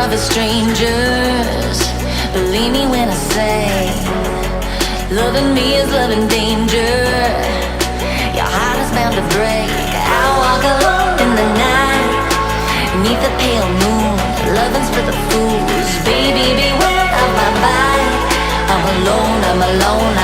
love is strangers. Believe me when I say, loving me is loving danger. Your heart is bound to break. I walk alone in the night, beneath the pale moon. Loving's for the fools. Baby, beware of my bite. I'm alone, I'm alone,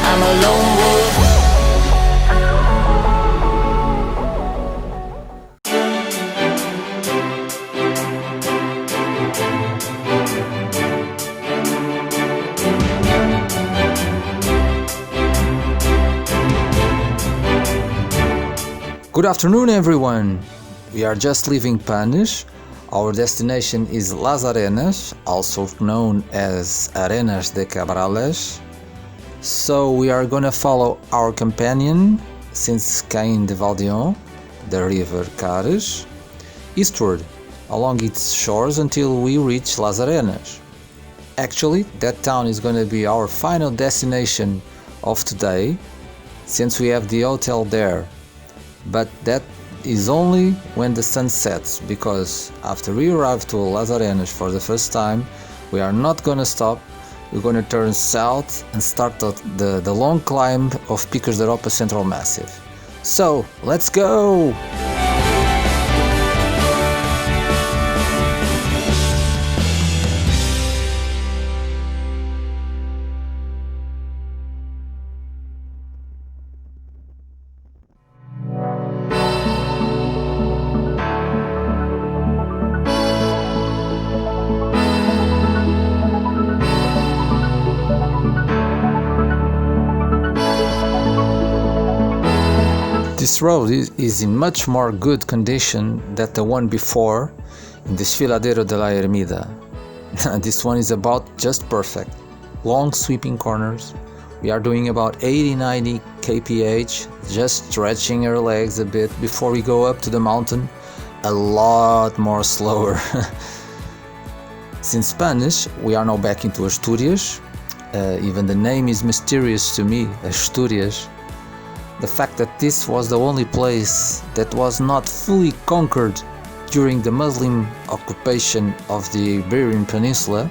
I'm a lone wolf. Good afternoon, everyone. We are just leaving Panes. Our destination is Las Arenas, also known as Arenas de Cabrales. So we are gonna follow our companion since Cain de Valdion, the river Cares, eastward along its shores until we reach Las Arenas. Actually, that town is gonna be our final destination of today, since we have the hotel there. But that is only when the sun sets, because after we arrive to Las Arenas for the first time, we are not gonna stop. We're gonna turn south and start the long climb of Picos de Europa Central Massif. So, let's go! This road is in much more good condition than the one before in Desfiladero de la Ermida. This one is about just perfect. Long sweeping corners. We are doing about 80-90 kph, just stretching our legs a bit before we go up to the mountain. A lot more slower. Since Spanish, we are now back into Asturias. Even the name is mysterious to me, Asturias. The fact that this was the only place that was not fully conquered during the Muslim occupation of the Iberian Peninsula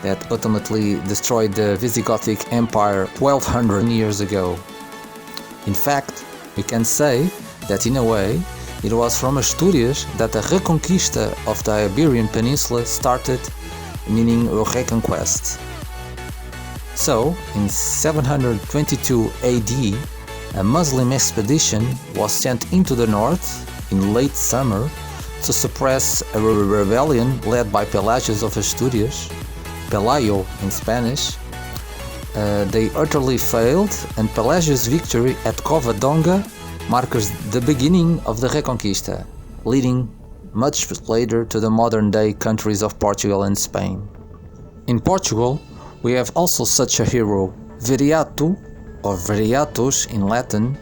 that ultimately destroyed the Visigothic Empire 1200 years ago. In fact, we can say that in a way it was from Asturias that the Reconquista of the Iberian Peninsula started, meaning reconquest. So, in 722 AD, a Muslim expedition was sent into the north in late summer to suppress a rebellion led by Pelagius of Asturias, Pelayo in Spanish. They utterly failed, and Pelagius' victory at Covadonga marks the beginning of the Reconquista, leading much later to the modern-day countries of Portugal and Spain. In Portugal, we have also such a hero, Viriato, or Viriatus in Latin,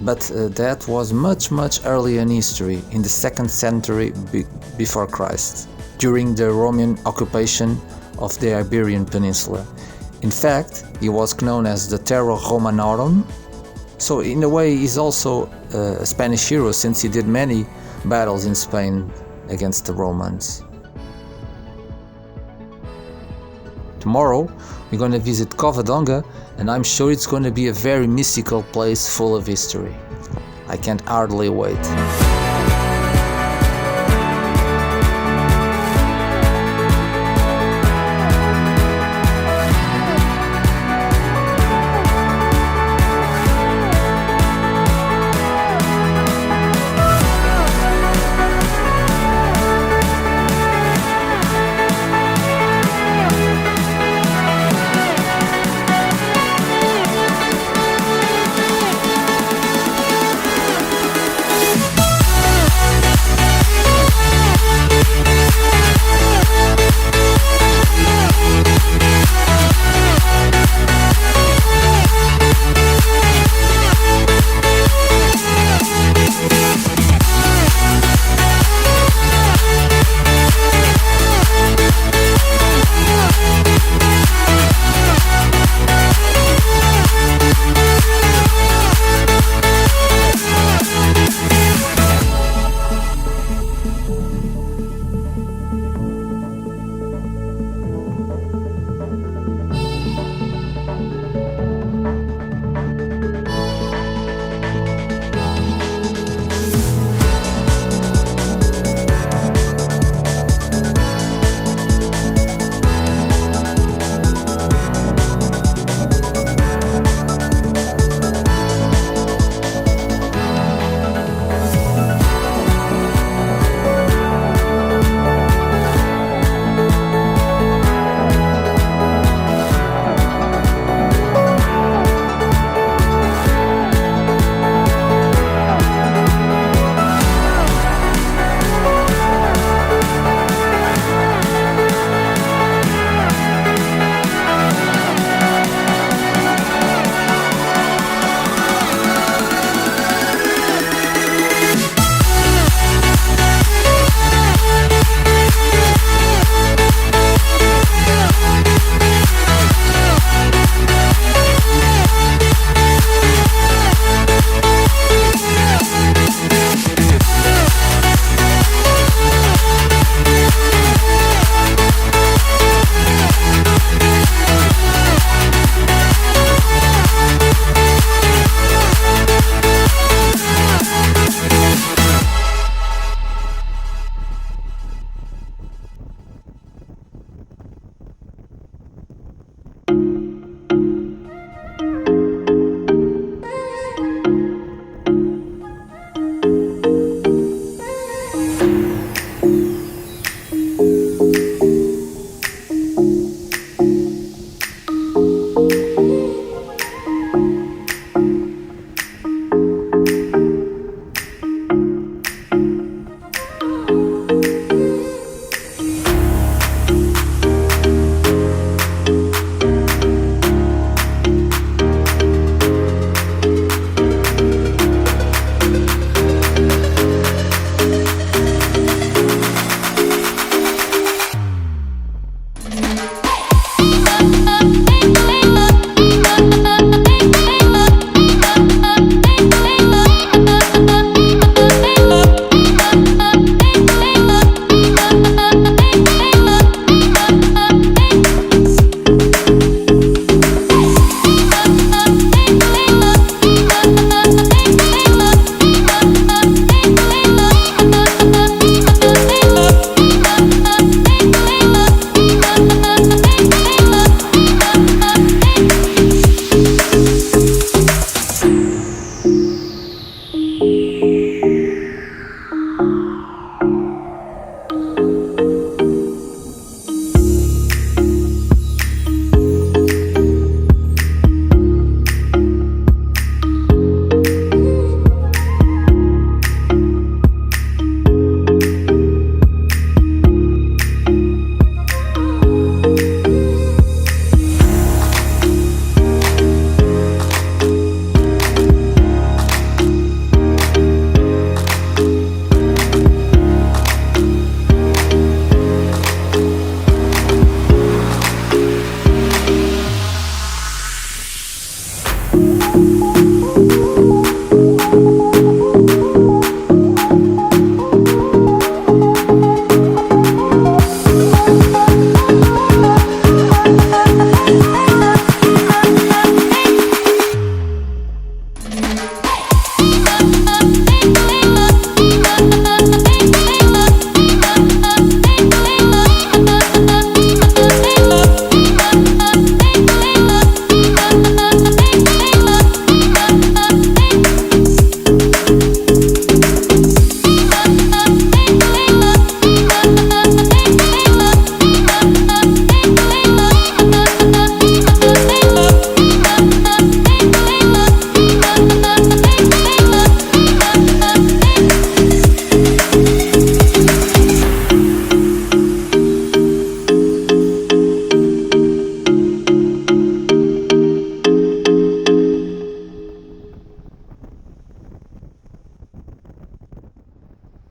but that was much earlier in history, in the 2nd century before Christ, during the Roman occupation of the Iberian Peninsula. In fact, he was known as the Terra Romanorum, so in a way he's also a Spanish hero since he did many battles in Spain against the Romans. Tomorrow we're going to visit Covadonga, and I'm sure it's going to be a very mystical place full of history. I can't hardly wait.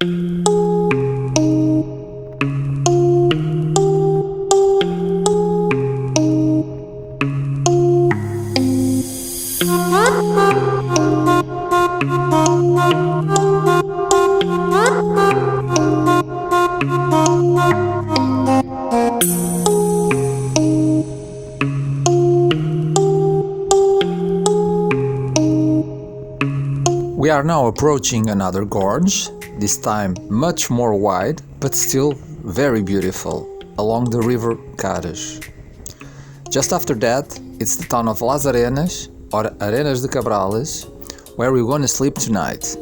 We are now approaching another gorge, this time much more wide, but still very beautiful, along the river Caras. Just after that, it's the town of Las Arenas, or Arenas de Cabrales, where we're going to sleep tonight.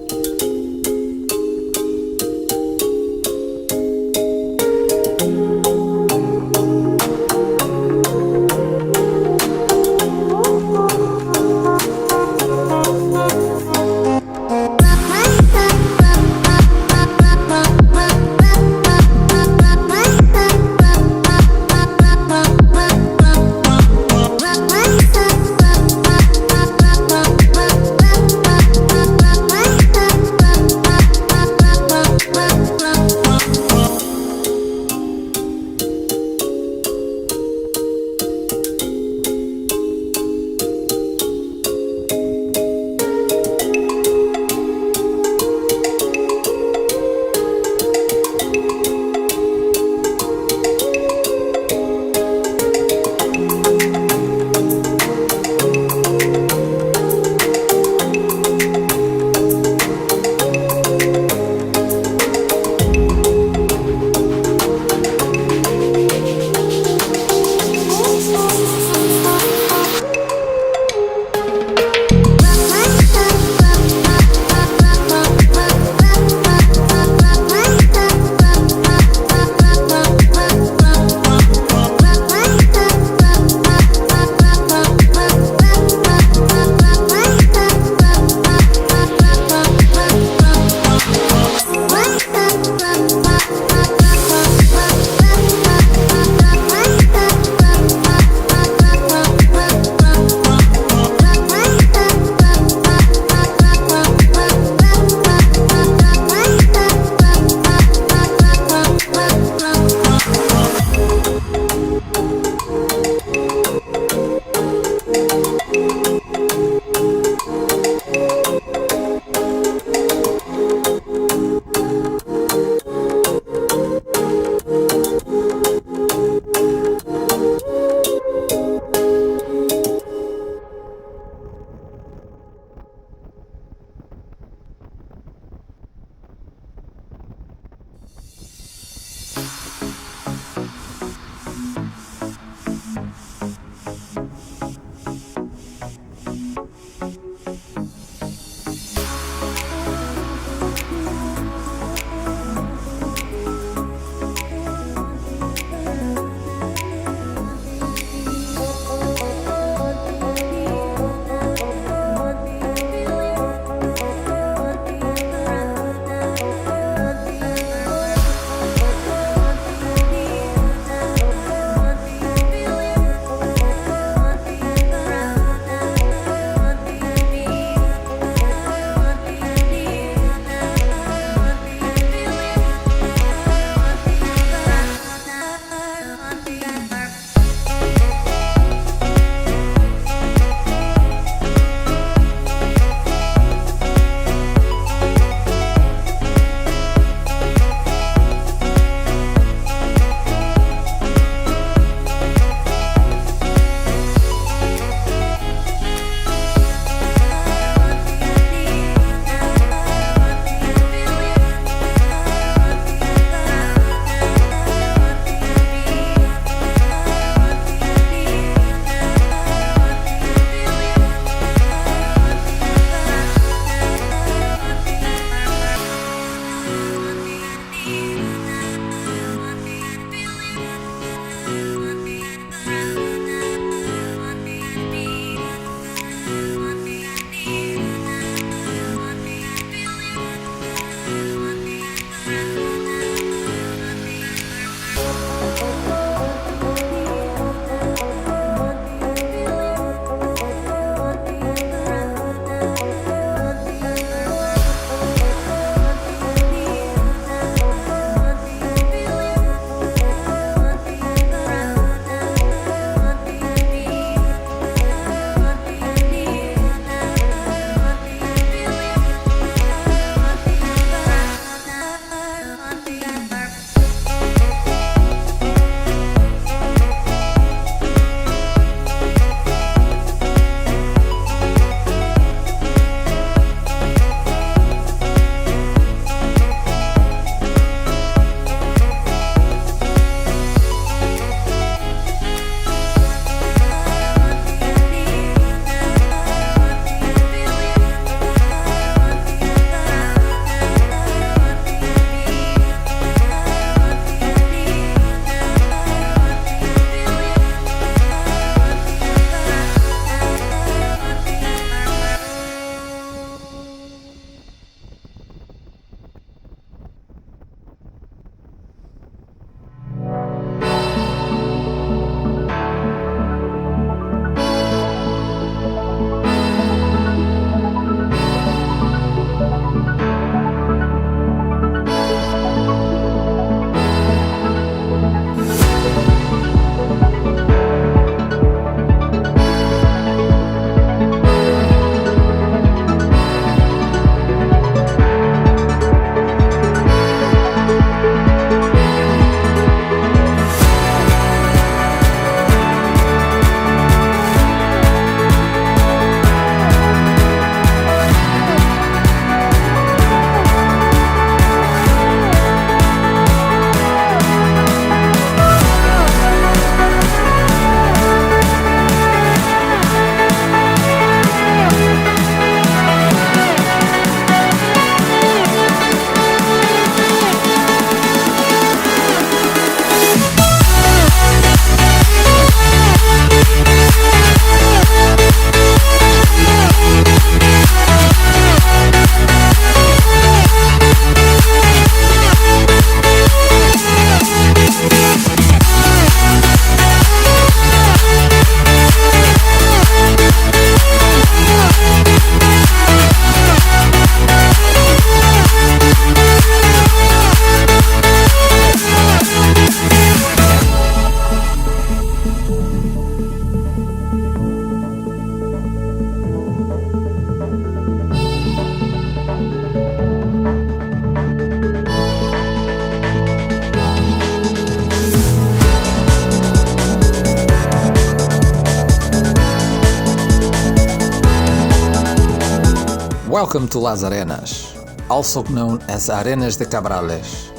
Welcome to Las Arenas, also known as Arenas de Cabrales,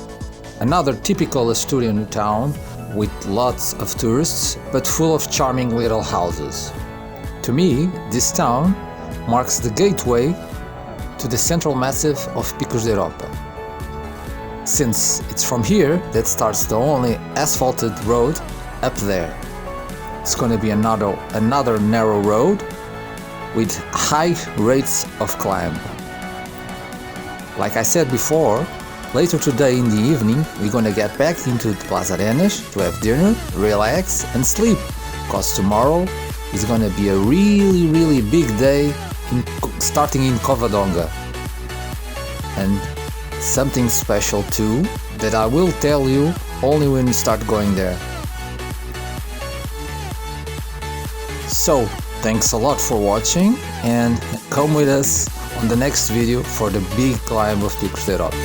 another typical Asturian town with lots of tourists but full of charming little houses. To me, this town marks the gateway to the central Massif of Picos de Europa, since it's from here that starts the only asphalted road up there. It's going to be another narrow road with high rates of climb. Like I said before, later today in the evening we're going to get back into Las Arenas to have dinner, relax and sleep, because tomorrow is going to be a really big day starting in Covadonga. And something special too that I will tell you only when we start going there. So, thanks a lot for watching and come with us on the next video for the big climb of Picos de Europa.